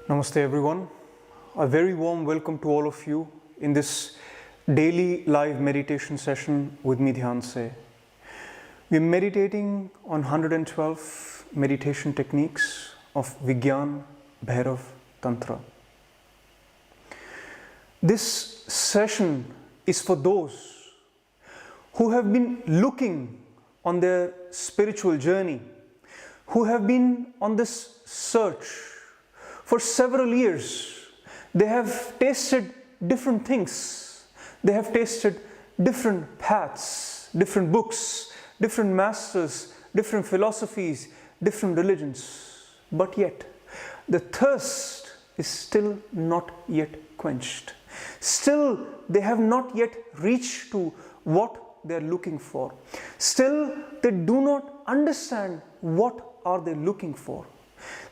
Namaste everyone. A very warm welcome to all of you in this daily live meditation session with me, Dhyanse. We are meditating on 112 meditation techniques of Vigyan Bhairav Tantra. This session is for those who have been looking on their spiritual journey, who have been on this search for several years. They have tasted different things. They have tasted different paths, different books, different masters, different philosophies, different religions. But yet, the thirst is still not yet quenched. Still, they have not yet reached to what they are looking for. Still, they do not understand what are they looking for.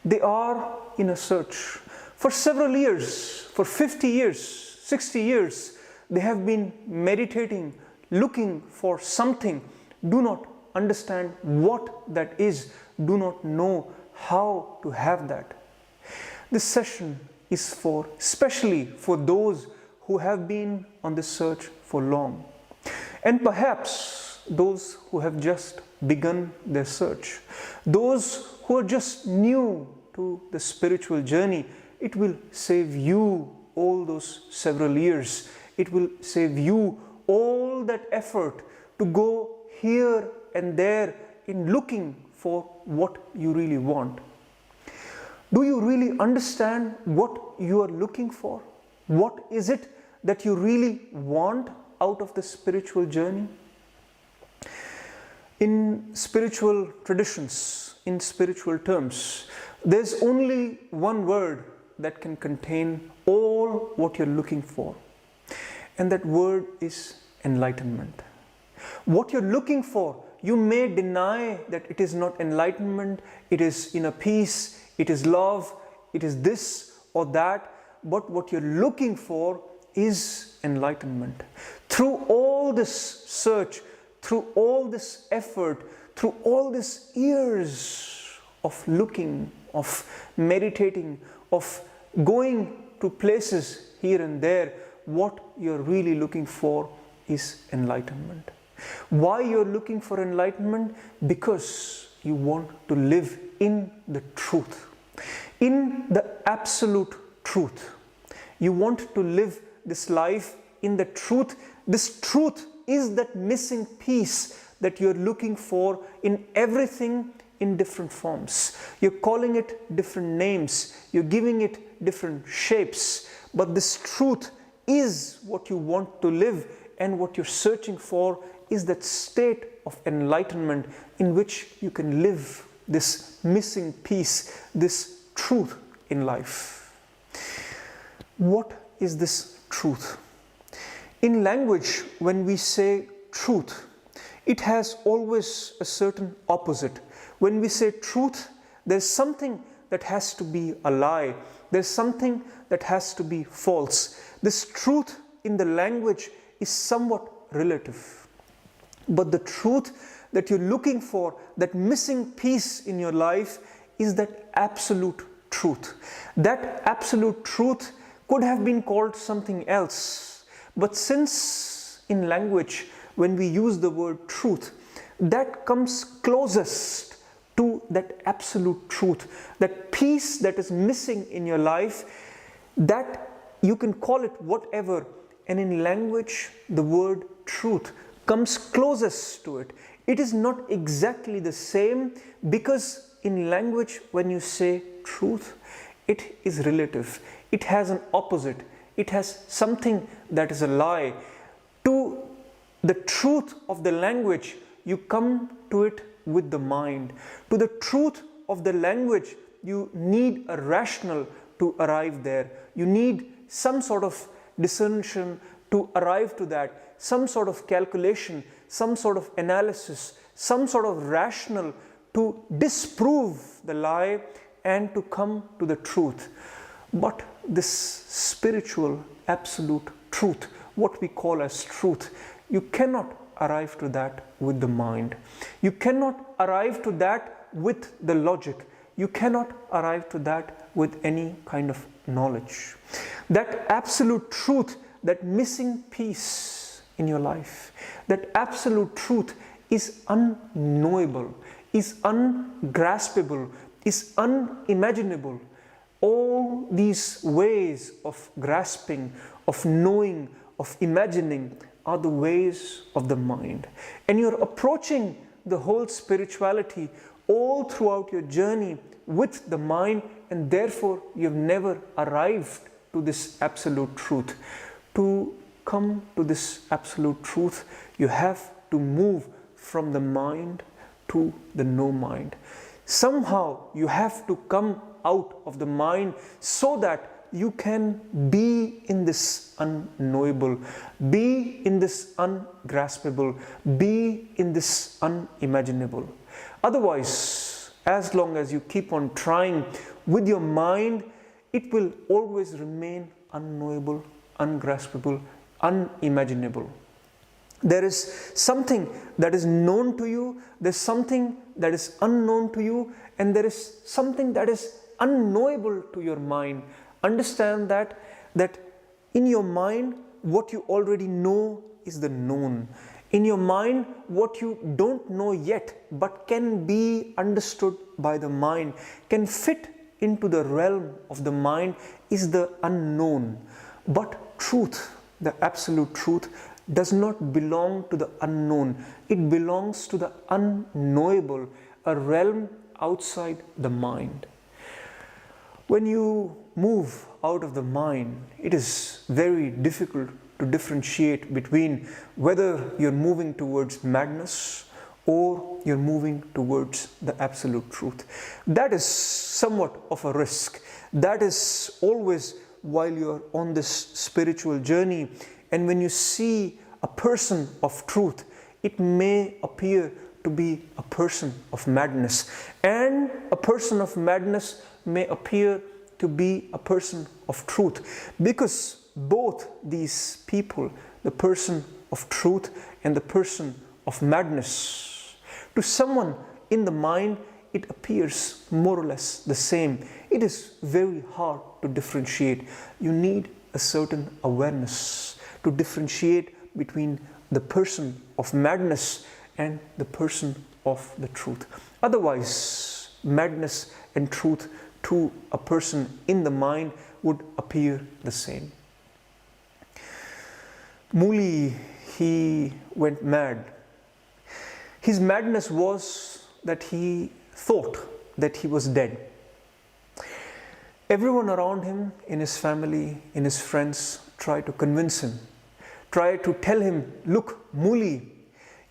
They are in a search. For several years, for 50 years, 60 years, they have been meditating, looking for something, do not understand what that is, do not know how to have that. This session is especially for those who have been on this search for long, and perhaps those who have just begun their search, those who are just new to the spiritual journey. It will save you all those several years. It will save you all that effort to go here and there in looking for what you really want. Do you really understand what you are looking for? What is it that you really want out of the spiritual journey? In spiritual traditions, in spiritual terms, there's only one word that can contain all what you're looking for, and that word is enlightenment. What you're looking for, you may deny that it is not enlightenment, it is inner peace, it is love, it is this or that, but what you're looking for is enlightenment. Through all this search, through all this effort, through all these years of looking, of meditating, of going to places here and there, what you're really looking for is enlightenment. Why you're looking for enlightenment? Because you want to live in the truth, in the absolute truth. You want to live this life in the truth. This truth is that missing piece that you're looking for in everything in different forms. You're calling it different names, you're giving it different shapes, but this truth is what you want to live, and what you're searching for is that state of enlightenment in which you can live this missing piece, this truth in life. What is this truth? In language, when we say truth, it has always a certain opposite. When we say truth, there's something that has to be a lie. There's something that has to be false. This truth in the language is somewhat relative. But the truth that you're looking for, that missing piece in your life, is that absolute truth. That absolute truth could have been called something else. But since in language, when we use the word truth, that comes closest to that absolute truth, that piece that is missing in your life, that you can call it whatever. And in language, the word truth comes closest to it. It is not exactly the same, because in language, when you say truth, it is relative. It has an opposite. It has something that is a lie. To the truth of the language, you come to it with the mind. To the truth of the language, you need a rational to arrive there. You need some sort of discernment to arrive to that, some sort of calculation, some sort of analysis, some sort of rational to disprove the lie and to come to the truth. But this spiritual absolute truth, what we call as truth, you cannot arrive to that with the mind. You cannot arrive to that with the logic. You cannot arrive to that with any kind of knowledge. That absolute truth, that missing piece in your life, that absolute truth is unknowable, is ungraspable, is unimaginable. All these ways of grasping, of knowing, of imagining are the ways of the mind. And you're approaching the whole spirituality all throughout your journey with the mind, and therefore you've never arrived to this absolute truth. To come to this absolute truth, you have to move from the mind to the no mind. Somehow you have to come out of the mind so that you can be in this unknowable, be in this ungraspable, be in this unimaginable. Otherwise, as long as you keep on trying with your mind, it will always remain unknowable, ungraspable, unimaginable. There is something that is known to you, there's something that is unknown to you, and there is something that is unknowable to your mind. Understand that in your mind, what you already know is the known. In your mind, what you don't know yet but can be understood by the mind, can fit into the realm of the mind, is the unknown. But truth, the absolute truth, does not belong to the unknown. It belongs to the unknowable, a realm outside the mind. When you move out of the mind, it is very difficult to differentiate between whether you're moving towards madness or you're moving towards the absolute truth. That is somewhat of a risk. That is always while you're on this spiritual journey, and when you see a person of truth, it may appear to be a person of madness, and a person of madness may appear to be a person of truth, because both these people, the person of truth and the person of madness, to someone in the mind, it appears more or less the same. It is very hard to differentiate. You need a certain awareness to differentiate between the person of madness and the person of the truth. Otherwise, madness and truth to a person in the mind would appear the same. Muli, he went mad. His madness was that he thought that he was dead. Everyone around him, in his family, in his friends, tried to convince him, tried to tell him, look, Muli,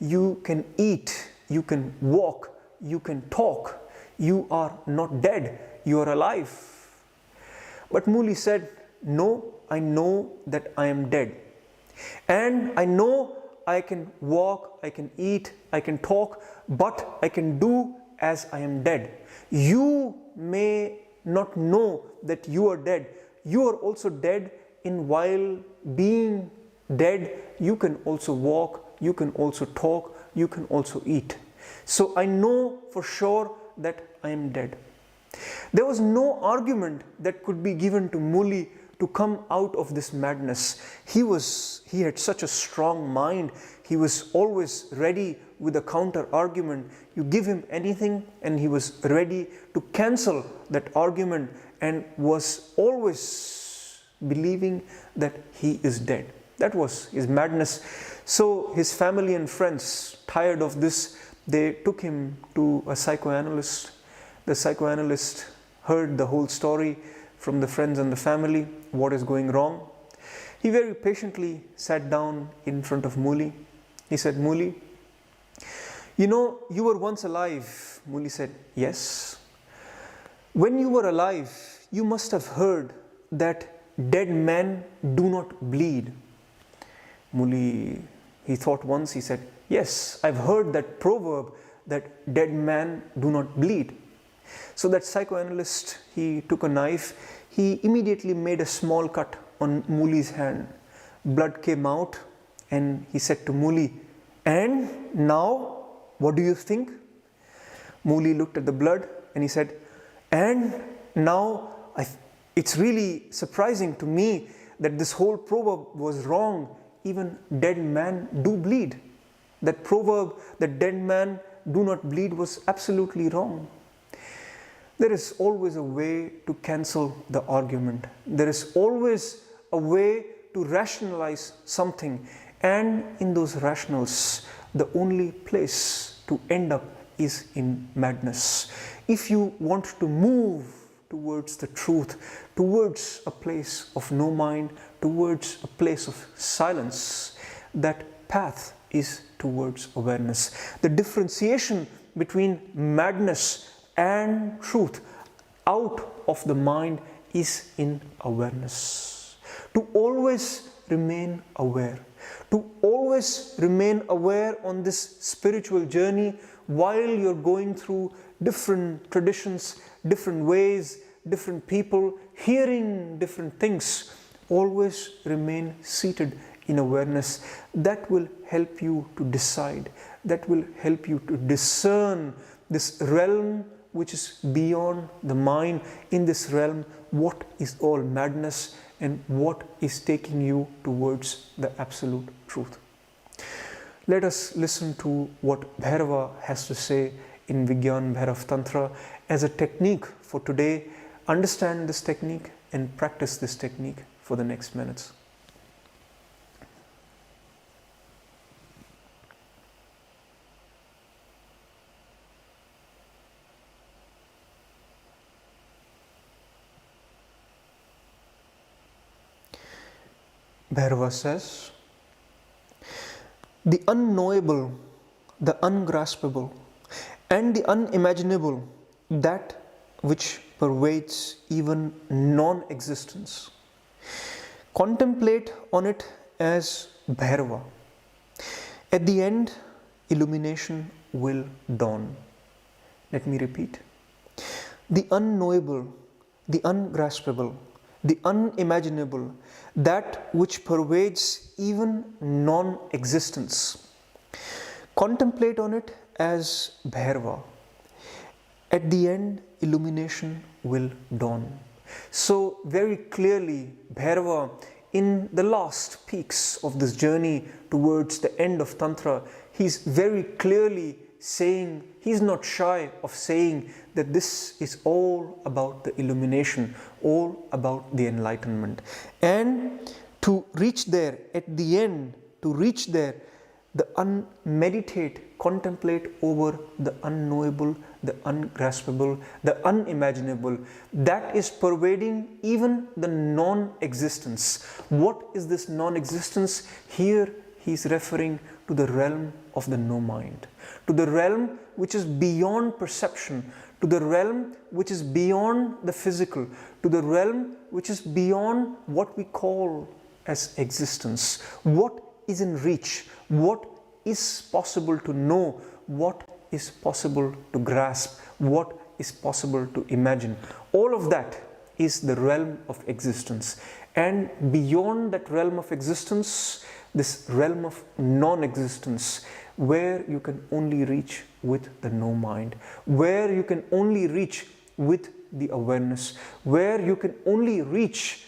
you can eat, you can walk, you can talk, you are not dead, you are alive. But Muli said, no, I know that I am dead. And I know I can walk, I can eat, I can talk, but I can do as I am dead. You may not know that you are dead. You are also dead, in while being dead, you can also walk, you can also talk, you can also eat. So I know for sure that I am dead. There was no argument that could be given to Muli to come out of this madness. He had such a strong mind. He was always ready with a counter argument. You give him anything and he was ready to cancel that argument, and was always believing that he is dead. That was his madness. So his family and friends, tired of this, they took him to a psychoanalyst. The psychoanalyst heard the whole story from the friends and the family, what is going wrong. He very patiently sat down in front of Muli. He said, Muli, you know, you were once alive. Muli said, yes. When you were alive, you must have heard that dead men do not bleed. Muli, he thought once, he said, yes, I've heard that proverb that dead men do not bleed. So that psychoanalyst, he took a knife, he immediately made a small cut on Muli's hand. Blood came out, and he said to Muli, and now, what do you think? Muli looked at the blood and he said, And now it's really surprising to me that this whole proverb was wrong. Even dead men do bleed. That proverb, that dead men do not bleed, was absolutely wrong. There is always a way to cancel the argument. There is always a way to rationalize something. And in those rationals, the only place to end up is in madness. If you want to move towards the truth, towards a place of no mind, towards a place of silence, that path is towards awareness. The differentiation between madness and truth out of the mind is in awareness. To always remain aware, to always remain aware on this spiritual journey while you're going through different traditions, different ways, different people, hearing different things. Always remain seated in awareness. That will help you to decide, that will help you to discern this realm which is beyond the mind. In this realm, what is all madness and what is taking you towards the absolute truth. Let us listen to what Bhairava has to say in Vigyan Bhairav Tantra as a technique for today. Understand this technique and practice this technique for the next minutes. Bhairava says, the unknowable, the ungraspable, and the unimaginable, that which pervades even non-existence. Contemplate on it as Bhairava. At the end, illumination will dawn. Let me repeat. The unknowable, the ungraspable, the unimaginable, that which pervades even non-existence. Contemplate on it as Bhairava. At the end, illumination will dawn. So very clearly, Bhairava, in the last peaks of this journey towards the end of Tantra, he's very clearly saying, he's not shy of saying that this is all about the illumination, all about the enlightenment. And to reach there, at the end, to reach there, the unmeditate, contemplate over the unknowable, the ungraspable, the unimaginable, that is pervading even the non-existence. What is this non-existence? Here he is referring to the realm of the no mind, to the realm which is beyond perception, to the realm which is beyond the physical, to the realm which is beyond what we call as existence. What is in reach, what is possible to know, what is possible to grasp, what is possible to imagine. All of that is the realm of existence. And beyond that realm of existence, this realm of non-existence, where you can only reach with the no mind, where you can only reach with the awareness, where you can only reach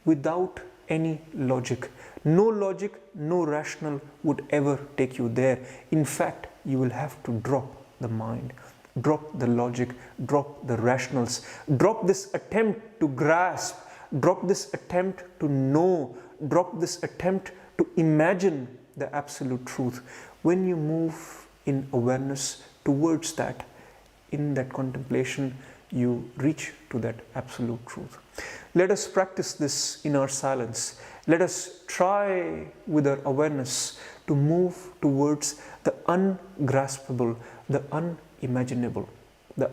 without any logic. No logic, no rational would ever take you there. In fact, you will have to drop the mind, drop the logic, drop the rationals, drop this attempt to grasp, drop this attempt to know, drop this attempt to imagine the absolute truth. When you move in awareness towards that, in that contemplation, you reach to that absolute truth. Let us practice this in our silence. Let us try with our awareness to move towards the ungraspable, the unimaginable, the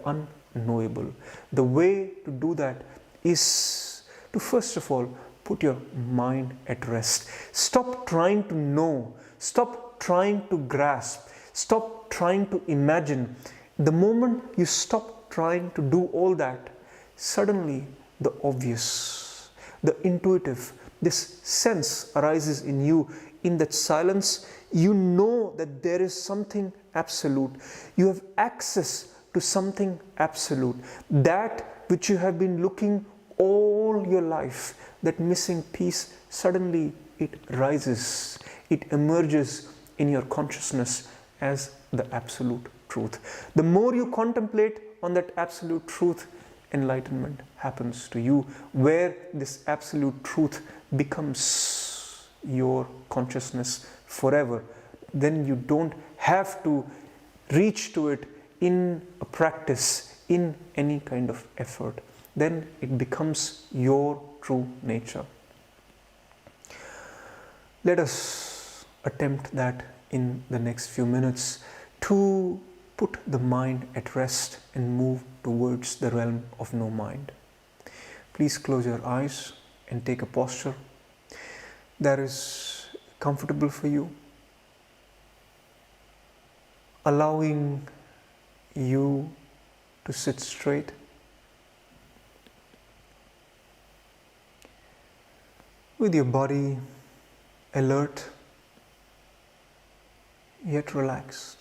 unknowable. The way to do that is to first of all put your mind at rest. Stop trying to know, stop trying to grasp, stop trying to imagine. The moment you stop trying to do all that, suddenly the obvious, the intuitive, this sense arises in you. In that silence, you know that there is something absolute. You have access to something absolute. That which you have been looking all your life, that missing piece, suddenly it rises, it emerges in your consciousness as the absolute truth. The more you contemplate on that absolute truth, enlightenment happens to you, where this absolute truth becomes your consciousness forever. Then you don't have to reach to it in a practice, in any kind of effort. Then it becomes your true nature. Let us attempt that in the next few minutes, to put the mind at rest and move towards the realm of no mind. Please close your eyes and take a posture that is comfortable for you, allowing you to sit straight, with your body alert yet relaxed.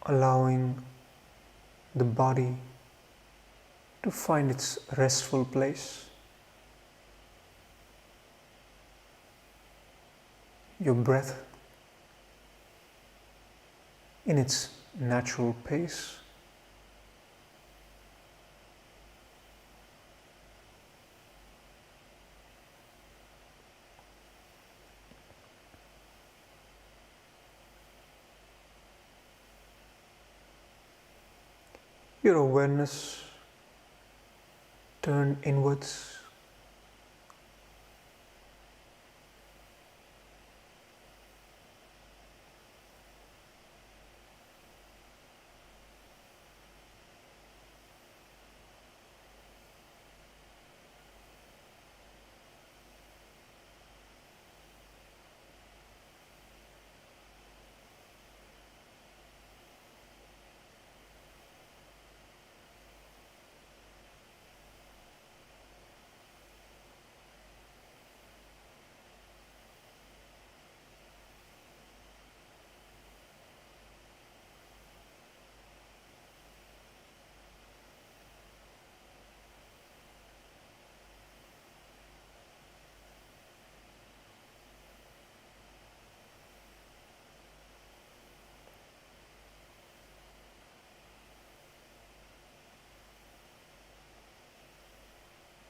Allowing the body to find its restful place, your breath in its natural pace, your awareness turn inwards,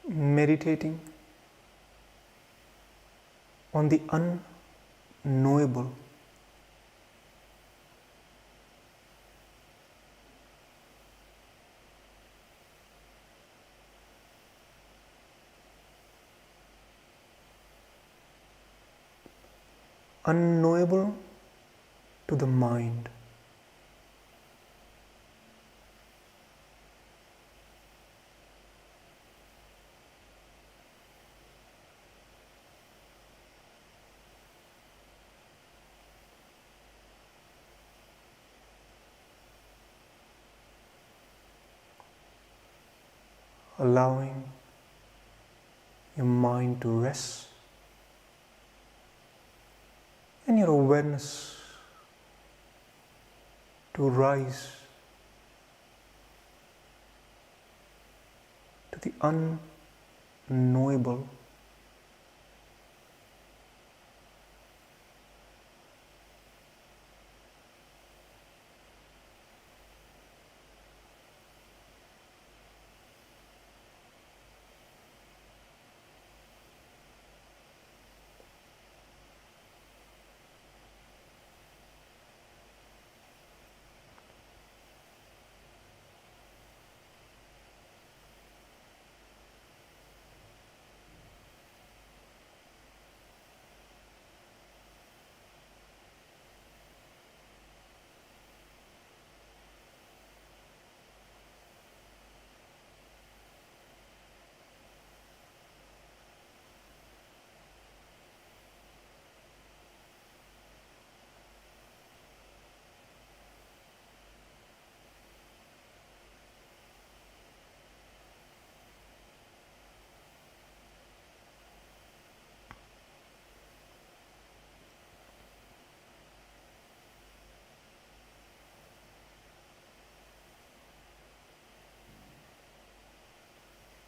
meditating on the unknowable. Unknowable to the mind. Allowing your mind to rest and your awareness to rise to the unknowable.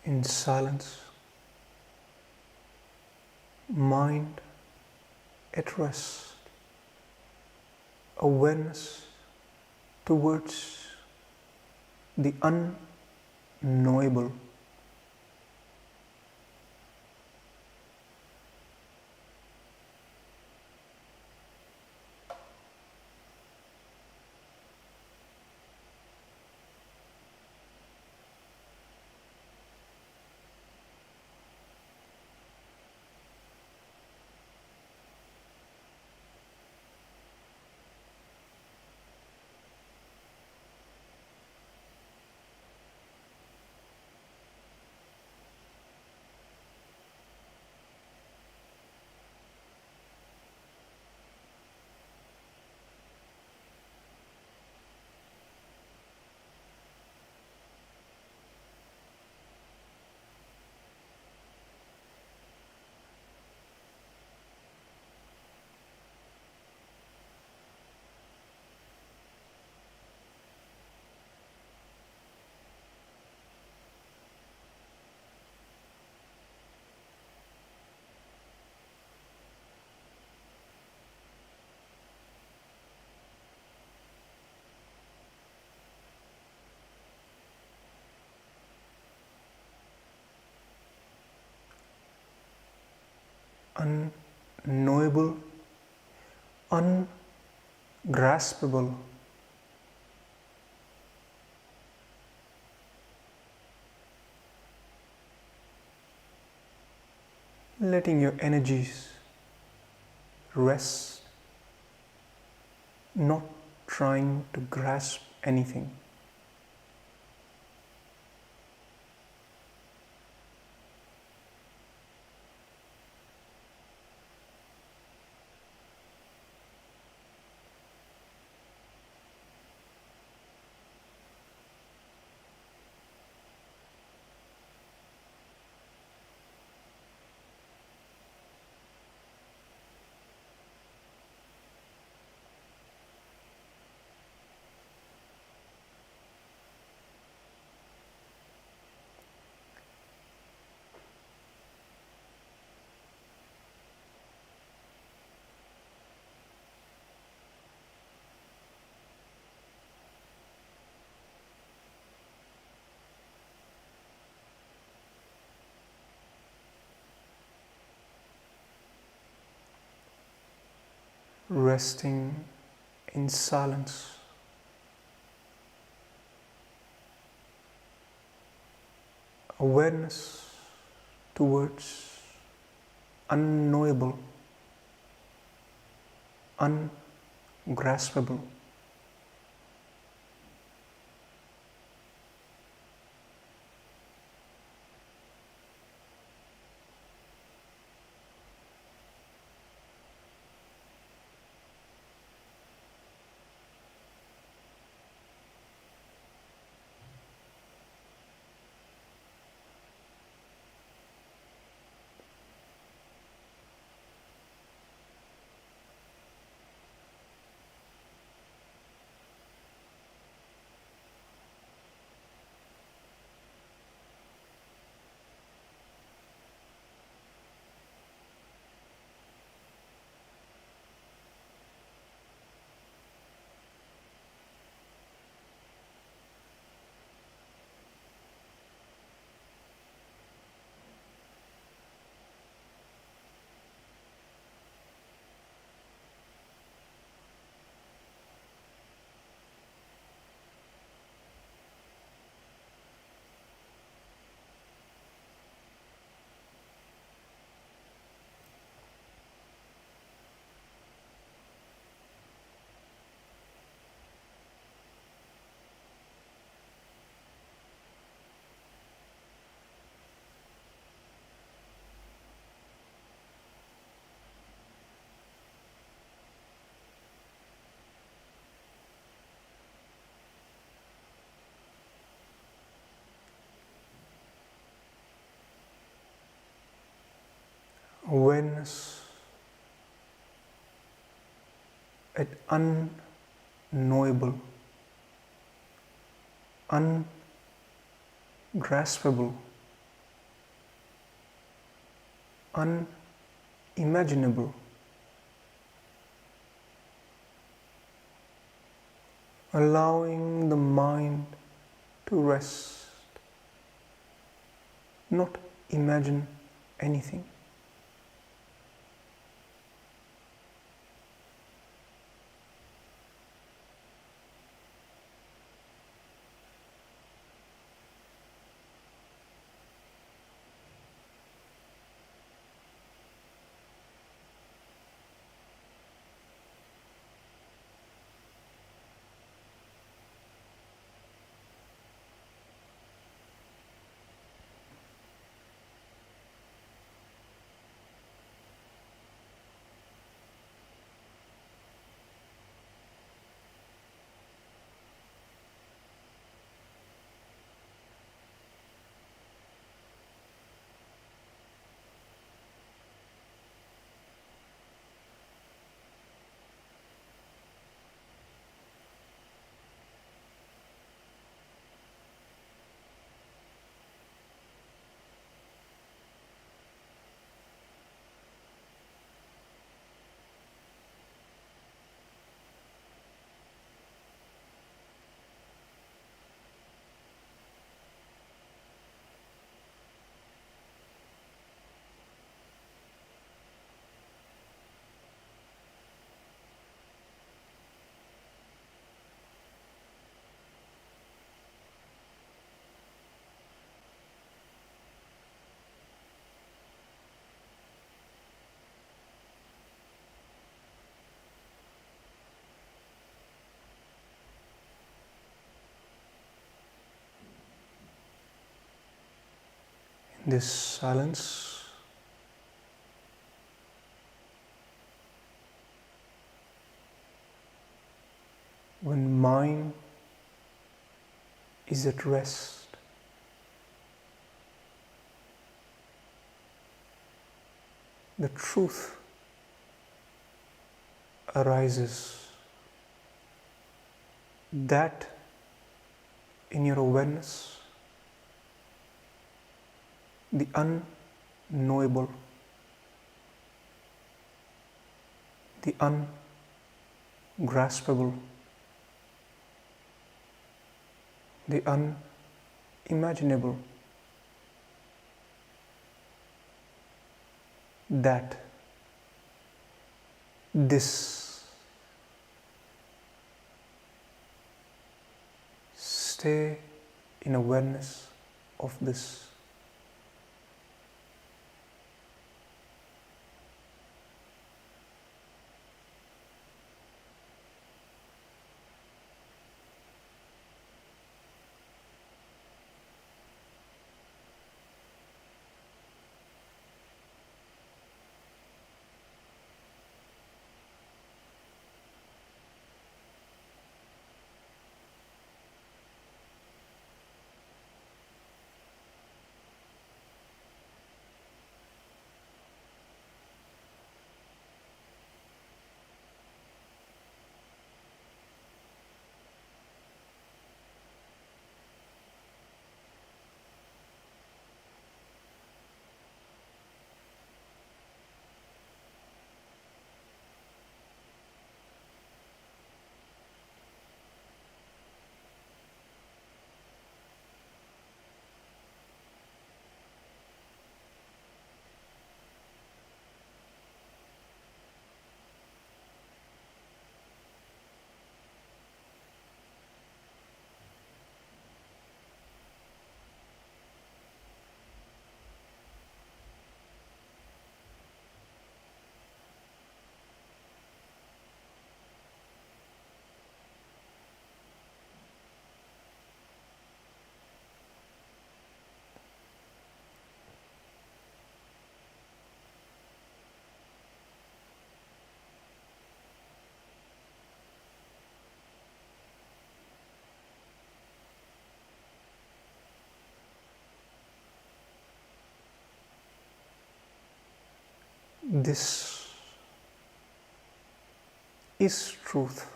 in silence, mind at rest, awareness towards the unknowable. Unknowable, ungraspable. Letting your energies rest, not trying to grasp anything. Resting in silence, awareness towards unknowable, ungraspable. Awareness at unknowable, ungraspable unimaginable. Allowing the mind to rest, not imagine anything. This silence when mind is at rest, the truth arises, that in your awareness, the unknowable, the ungraspable, the unimaginable, that this, stay in awareness of this. This is truth.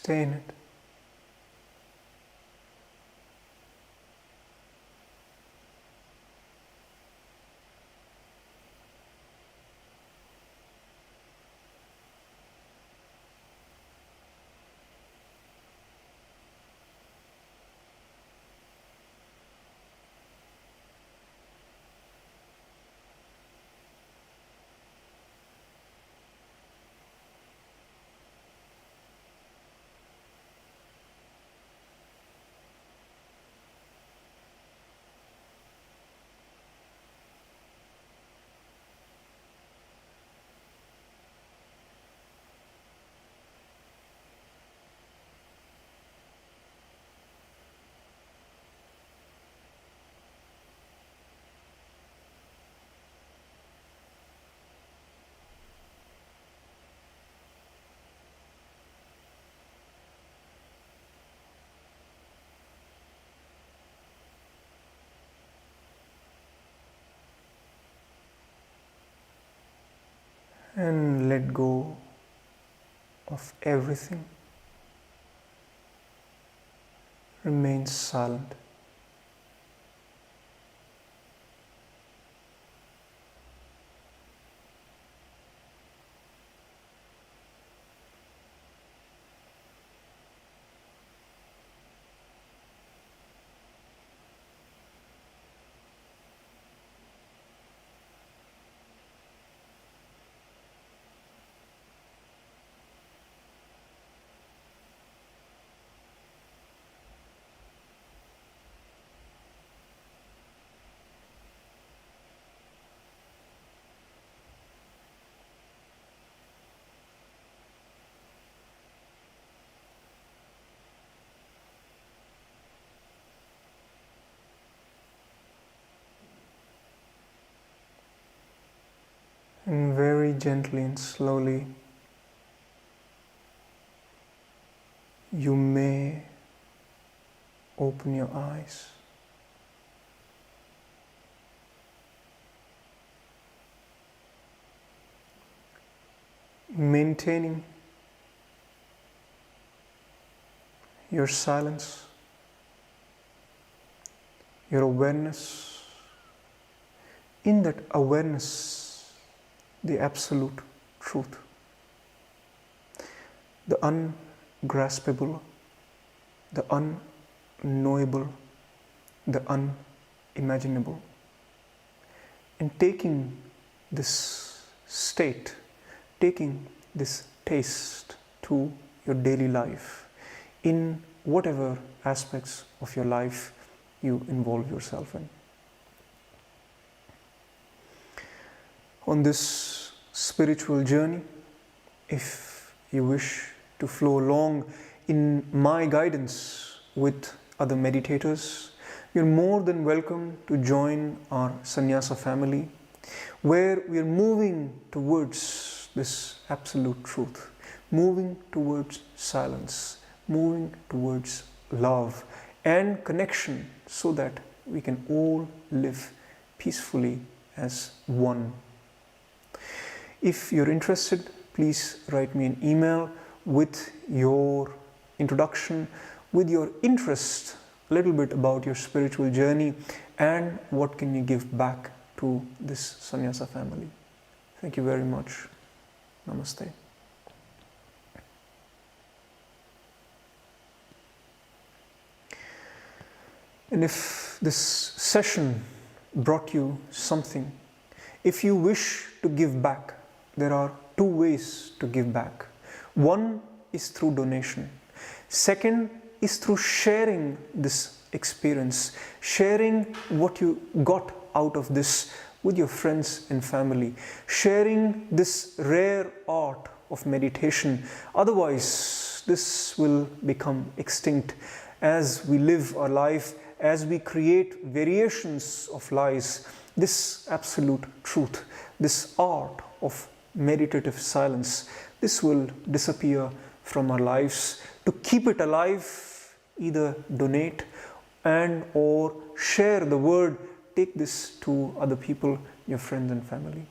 Stay in it. And let go of everything. Remain silent. And very gently and slowly, you may open your eyes. Maintaining your silence, your awareness. In that awareness, the absolute truth, the ungraspable, the unknowable, the unimaginable. And taking this state, taking this taste to your daily life, in whatever aspects of your life you involve yourself in. On this spiritual journey, if you wish to flow along in my guidance with other meditators, you're more than welcome to join our sannyasa family, where we are moving towards this absolute truth, moving towards silence, moving towards love and connection, so that we can all live peacefully as one. If you're interested, please write me an email with your introduction, with your interest, a little bit about your spiritual journey, and what can you give back to this sannyasa family. Thank you very much. Namaste. And if this session brought you something, if you wish to give back, there are two ways to give back. One is through donation. Second is through sharing this experience, sharing what you got out of this with your friends and family, sharing this rare art of meditation. Otherwise, this will become extinct as we live our life, as we create variations of lies. This absolute truth, this art of meditative silence, this will disappear from our lives. To keep it alive, either donate and or share the word. Take this to other people, your friends and family.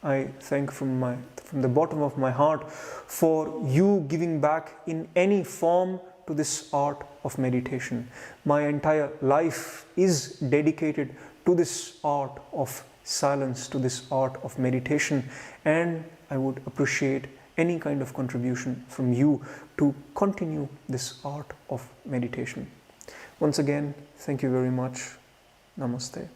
I thank from the bottom of my heart for you giving back in any form to this art of meditation. My entire life is dedicated to this art of silence, to this art of meditation, and I would appreciate any kind of contribution from you to continue this art of meditation. Once again, thank you very much. Namaste.